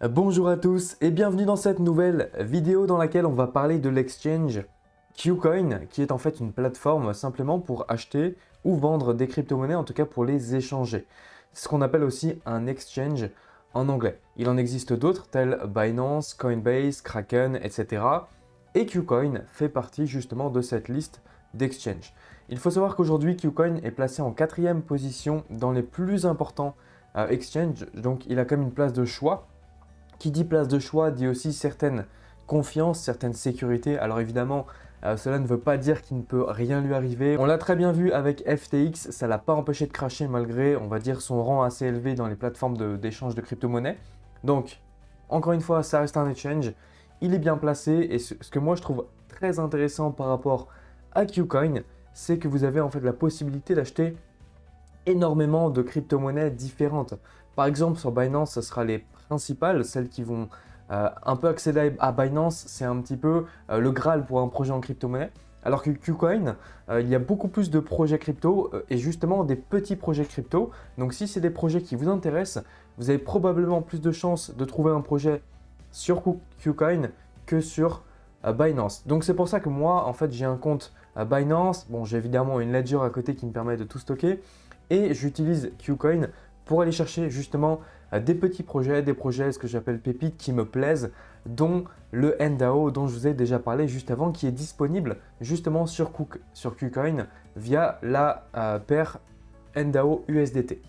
Bonjour à tous et bienvenue dans cette nouvelle vidéo dans laquelle on va parler de l'exchange KuCoin qui est en fait une plateforme simplement pour acheter ou vendre des crypto-monnaies, en tout cas pour les échanger. C'est ce qu'on appelle aussi un exchange en anglais. Il en existe d'autres tels Binance, Coinbase, Kraken, etc. Et KuCoin fait partie justement de cette liste d'exchange. Il faut savoir qu'aujourd'hui KuCoin est placé en 4e position dans les plus importants exchanges, donc il a comme une place de choix. Qui dit place de choix dit aussi certaine confiance, certaine sécurité. Alors évidemment, cela ne veut pas dire qu'il ne peut rien lui arriver. On l'a très bien vu avec FTX, ça ne l'a pas empêché de cracher malgré, on va dire, son rang assez élevé dans les plateformes d'échange de crypto-monnaies. Donc, encore une fois, ça reste un exchange. Il est bien placé et ce que moi je trouve très intéressant par rapport à KuCoin, c'est que vous avez en fait la possibilité d'acheter énormément de crypto-monnaies différentes. Par exemple, sur Binance, ce sera les principales, celles qui vont un peu accéder à Binance, c'est un petit peu le Graal pour un projet en crypto-monnaie. Alors que KuCoin, il y a beaucoup plus de projets crypto et justement des petits projets crypto. Donc si c'est des projets qui vous intéressent, vous avez probablement plus de chances de trouver un projet sur KuCoin que sur Binance. Donc c'est pour ça que moi, en fait, j'ai un compte Binance. Bon, j'ai évidemment une Ledger à côté qui me permet de tout stocker et j'utilise KuCoin pour aller chercher justement des petits projets, des projets ce que j'appelle pépites qui me plaisent, dont le NDAO dont je vous ai déjà parlé juste avant, qui est disponible justement sur KuCoin via la paire NDAO USDT.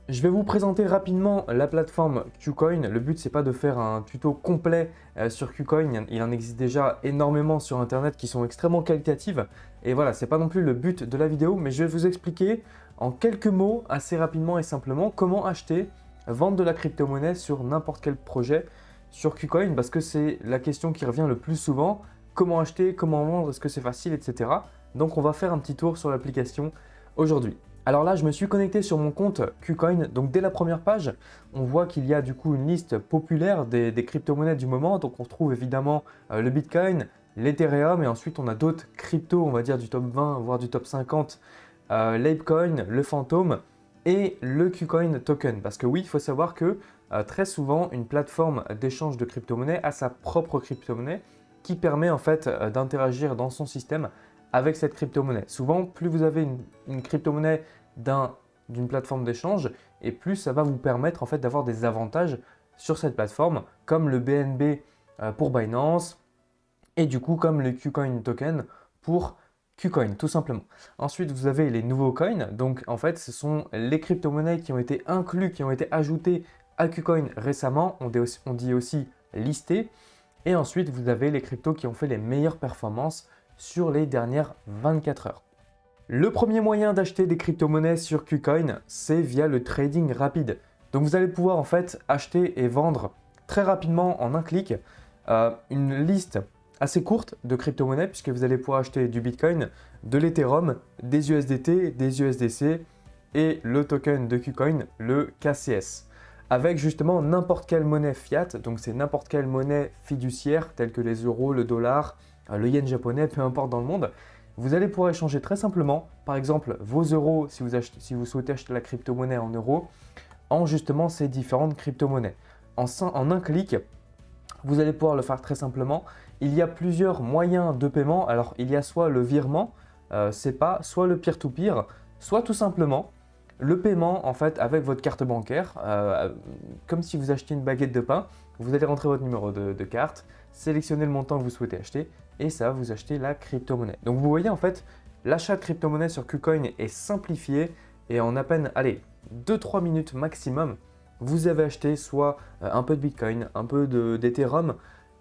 Je vais vous présenter rapidement la plateforme KuCoin. Le but, c'est pas de faire un tuto complet sur KuCoin. Il en existe déjà énormément sur Internet qui sont extrêmement qualitatives. Et voilà, c'est pas non plus le but de la vidéo, mais je vais vous expliquer en quelques mots, assez rapidement et simplement, comment acheter, vendre de la crypto-monnaie sur n'importe quel projet sur KuCoin, parce que c'est la question qui revient le plus souvent. Comment acheter, comment vendre, est-ce que c'est facile, etc. Donc on va faire un petit tour sur l'application aujourd'hui. Alors là, je me suis connecté sur mon compte KuCoin. Donc dès la première page, on voit qu'il y a du coup une liste populaire des crypto-monnaies du moment. Donc on retrouve évidemment le Bitcoin, l'Ethereum et ensuite on a d'autres cryptos, on va dire du top 20, voire du top 50, l'Apecoin, le Phantom et le KuCoin Token. Parce que oui, il faut savoir que très souvent, une plateforme d'échange de crypto-monnaies a sa propre crypto-monnaie qui permet en fait d'interagir dans son système avec cette crypto-monnaie. Souvent, plus vous avez une crypto-monnaie d'une plateforme d'échange, et plus ça va vous permettre en fait d'avoir des avantages sur cette plateforme, comme le BNB pour Binance, et du coup comme le KuCoin Token pour KuCoin, tout simplement. Ensuite, vous avez les nouveaux coins. Donc, en fait, ce sont les crypto-monnaies qui ont été inclus, qui ont été ajoutées à KuCoin récemment. On dit aussi listés. Et ensuite, vous avez les cryptos qui ont fait les meilleures performances sur les dernières 24 heures. Le premier moyen d'acheter des crypto-monnaies sur KuCoin, c'est via le trading rapide. Donc, vous allez pouvoir en fait acheter et vendre très rapidement en un clic une liste assez courte de crypto-monnaies puisque vous allez pouvoir acheter du Bitcoin, de l'Ethereum, des USDT, des USDC et le token de KuCoin, le KCS. Avec justement n'importe quelle monnaie fiat, donc c'est n'importe quelle monnaie fiduciaire telle que les euros, le dollar, le yen japonais, peu importe dans le monde. Vous allez pouvoir échanger très simplement, par exemple vos euros si vous souhaitez acheter la crypto-monnaie en euros, en justement ces différentes crypto-monnaies. En un clic, vous allez pouvoir le faire très simplement. Il y a plusieurs moyens de paiement. Alors, il y a soit le virement, SEPA, soit le peer-to-peer, soit tout simplement le paiement en fait avec votre carte bancaire, comme si vous achetiez une baguette de pain. Vous allez rentrer votre numéro de carte, sélectionner le montant que vous souhaitez acheter et ça va vous acheter la crypto-monnaie. Donc, vous voyez en fait, l'achat de crypto-monnaie sur KuCoin est simplifié et en à peine, allez, 2-3 minutes maximum, vous avez acheté soit un peu de Bitcoin, un peu d'Ethereum,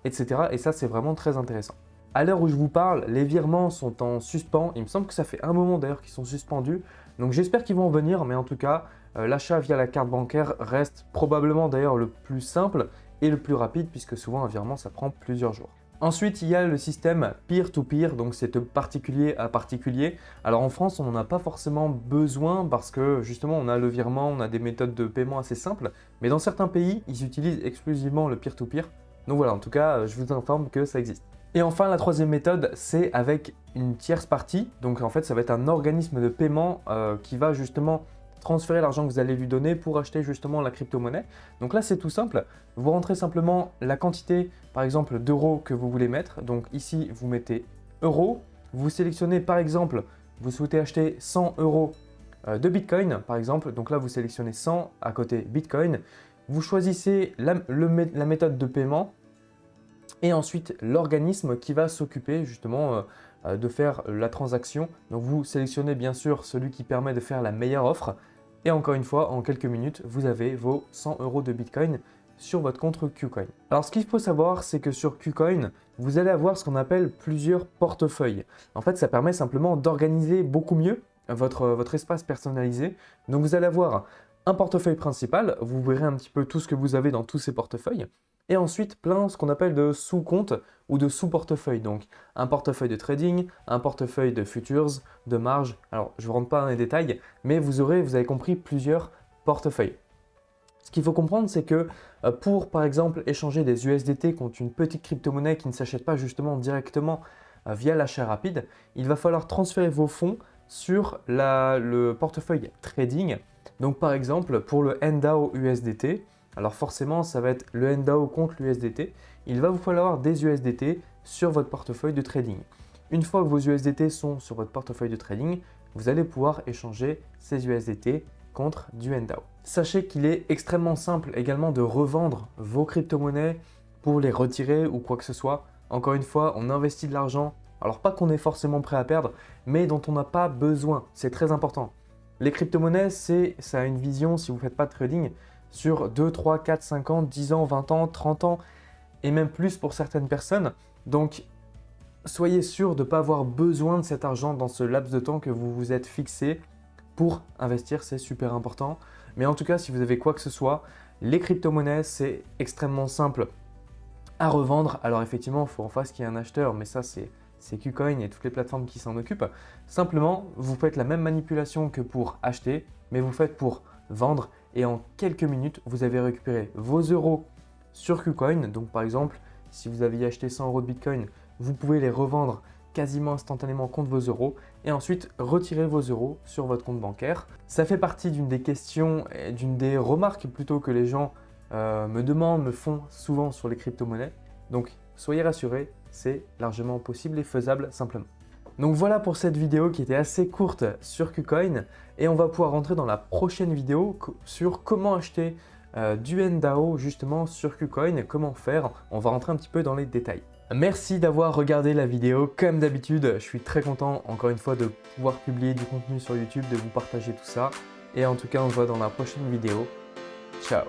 etc. Et ça, c'est vraiment très intéressant. À l'heure où je vous parle, les virements sont en suspens. Il me semble que ça fait un moment d'ailleurs qu'ils sont suspendus. Donc j'espère qu'ils vont en venir, mais en tout cas, l'achat via la carte bancaire reste probablement d'ailleurs le plus simple et le plus rapide, puisque souvent un virement, ça prend plusieurs jours. Ensuite, il y a le système peer-to-peer, donc c'est de particulier à particulier. Alors en France, on n'en a pas forcément besoin parce que justement, on a le virement, on a des méthodes de paiement assez simples. Mais dans certains pays, ils utilisent exclusivement le peer-to-peer. Donc voilà, en tout cas, je vous informe que ça existe. Et enfin, la troisième méthode, c'est avec une tierce partie. Donc en fait, ça va être un organisme de paiement qui va justement transférer l'argent que vous allez lui donner pour acheter justement la crypto-monnaie. Donc là, c'est tout simple. Vous rentrez simplement la quantité, par exemple, d'euros que vous voulez mettre. Donc ici, vous mettez euros. Vous sélectionnez, par exemple, vous souhaitez acheter 100 euros de Bitcoin, par exemple. Donc là, vous sélectionnez 100 à côté Bitcoin. Vous choisissez la méthode de paiement et ensuite l'organisme qui va s'occuper justement de faire la transaction. Donc vous sélectionnez bien sûr celui qui permet de faire la meilleure offre. Et encore une fois, en quelques minutes, vous avez vos 100 euros de Bitcoin sur votre compte KuCoin. Alors ce qu'il faut savoir, c'est que sur KuCoin, vous allez avoir ce qu'on appelle plusieurs portefeuilles. En fait, ça permet simplement d'organiser beaucoup mieux votre espace personnalisé. Donc vous allez avoir un portefeuille principal, vous verrez un petit peu tout ce que vous avez dans tous ces portefeuilles. Et ensuite, plein ce qu'on appelle de sous-comptes ou de sous-portefeuilles. Donc, un portefeuille de trading, un portefeuille de futures, de marge. Alors, je ne rentre pas dans les détails, mais vous avez compris, plusieurs portefeuilles. Ce qu'il faut comprendre, c'est que pour, par exemple, échanger des USDT contre une petite crypto-monnaie qui ne s'achète pas justement directement via l'achat rapide, il va falloir transférer vos fonds sur le portefeuille trading. Donc, par exemple, pour le NDAO USDT, alors forcément, ça va être le NDAO contre l'USDT. Il va vous falloir des USDT sur votre portefeuille de trading. Une fois que vos USDT sont sur votre portefeuille de trading, vous allez pouvoir échanger ces USDT contre du NDAO. Sachez qu'il est extrêmement simple également de revendre vos crypto-monnaies pour les retirer ou quoi que ce soit. Encore une fois, on investit de l'argent, alors pas qu'on est forcément prêt à perdre, mais dont on n'a pas besoin. C'est très important. Les crypto-monnaies, ça a une vision, si vous ne faites pas de trading, sur 2, 3, 4, 5 ans, 10 ans, 20 ans, 30 ans et même plus pour certaines personnes. Donc, soyez sûr de ne pas avoir besoin de cet argent dans ce laps de temps que vous vous êtes fixé pour investir, c'est super important. Mais en tout cas, si vous avez quoi que ce soit, les crypto-monnaies, c'est extrêmement simple à revendre. Alors effectivement, il faut en face qu'il y ait un acheteur, mais ça, c'est KuCoin et toutes les plateformes qui s'en occupent. Simplement, vous faites la même manipulation que pour acheter, mais vous faites pour vendre. Et en quelques minutes, vous avez récupéré vos euros sur KuCoin. Donc par exemple, si vous aviez acheté 100 euros de Bitcoin, vous pouvez les revendre quasiment instantanément contre vos euros et ensuite retirer vos euros sur votre compte bancaire. Ça fait partie d'une des questions, d'une des remarques plutôt que les gens me demandent, me font souvent sur les crypto-monnaies. Donc soyez rassurés, c'est largement possible et faisable simplement. Donc voilà pour cette vidéo qui était assez courte sur KuCoin et on va pouvoir rentrer dans la prochaine vidéo sur comment acheter du NDAO justement sur KuCoin, comment faire. On va rentrer un petit peu dans les détails. Merci d'avoir regardé la vidéo. Comme d'habitude, je suis très content encore une fois de pouvoir publier du contenu sur YouTube, de vous partager tout ça. Et en tout cas, on se voit dans la prochaine vidéo. Ciao!